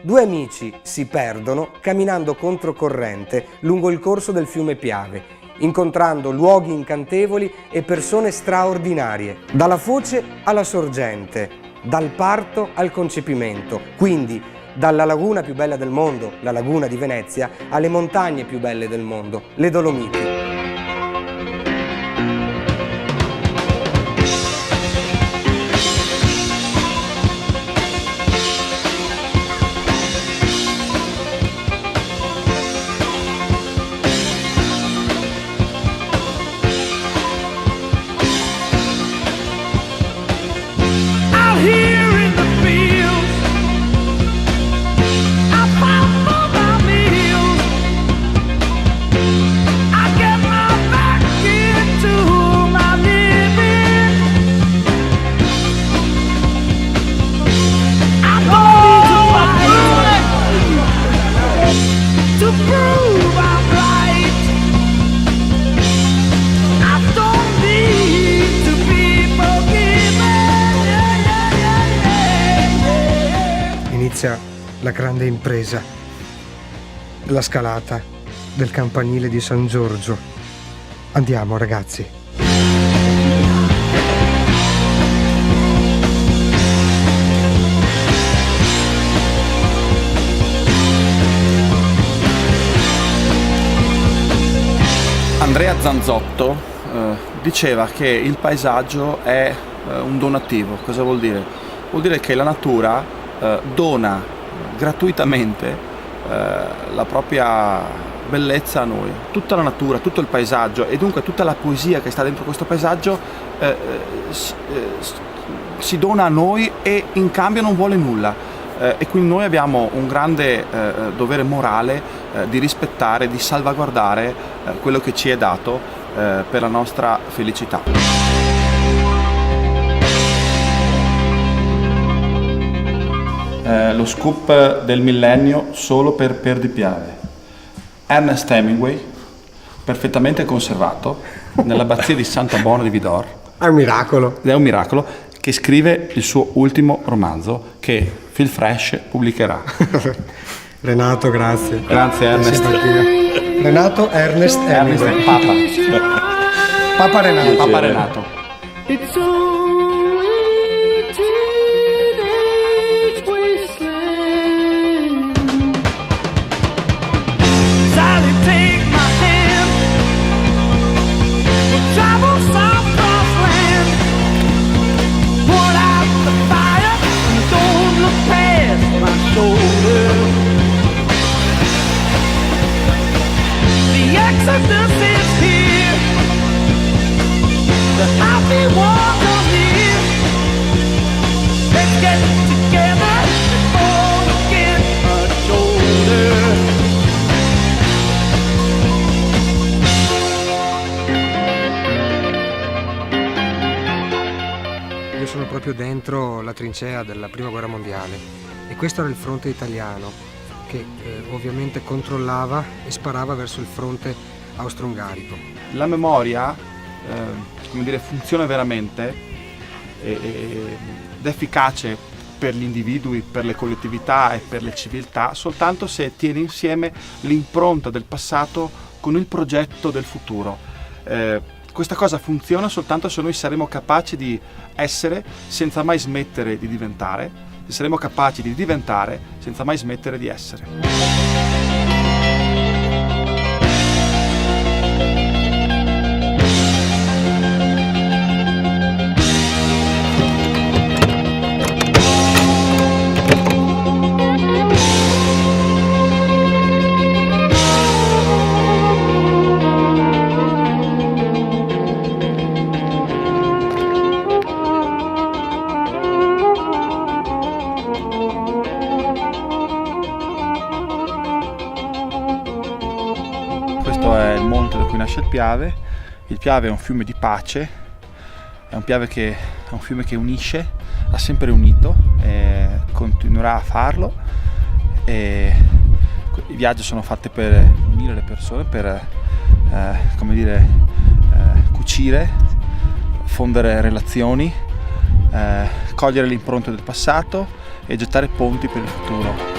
Due amici si perdono camminando controcorrente lungo il corso del fiume Piave, incontrando luoghi incantevoli e persone straordinarie, dalla foce alla sorgente, dal parto al concepimento, quindi dalla laguna più bella del mondo, la laguna di Venezia, alle montagne più belle del mondo, le Dolomiti. Inizia la grande impresa, la scalata del campanile di San Giorgio. Andiamo, ragazzi. Andrea Zanzotto diceva che il paesaggio è un donativo. Cosa vuol dire? Vuol dire che la natura dona gratuitamente la propria bellezza a noi. Tutta la natura, tutto il paesaggio e dunque tutta la poesia che sta dentro questo paesaggio si dona a noi e in cambio non vuole nulla. E quindi noi abbiamo un grande dovere morale di rispettare, di salvaguardare quello che ci è dato per la nostra felicità. Lo scoop del millennio solo per Di Piave. Ernest Hemingway, perfettamente conservato nell'abbazia di Santa Bona di Vidor. È un miracolo. È un miracolo, che scrive il suo ultimo romanzo che Phil Fresh pubblicherà. Renato, grazie. Grazie Ernest. Renato Ernest Hemingway. Papa Renato. Papa Renato. Io sono proprio dentro la trincea della Prima Guerra Mondiale e questo era il fronte italiano che ovviamente controllava e sparava verso il fronte austro-ungarico. La memoria funziona veramente ed è efficace per gli individui, per le collettività e per le civiltà soltanto se tiene insieme l'impronta del passato con il progetto del futuro. Questa cosa funziona soltanto se noi saremo capaci di essere senza mai smettere di diventare, se saremo capaci di diventare senza mai smettere di essere. Questo è il monte da cui nasce il Piave. Il Piave è un fiume di pace, è un fiume che unisce, ha sempre unito e continuerà a farlo. E i viaggi sono fatti per unire le persone, per cucire, fondere relazioni, cogliere l'impronta del passato e gettare ponti per il futuro.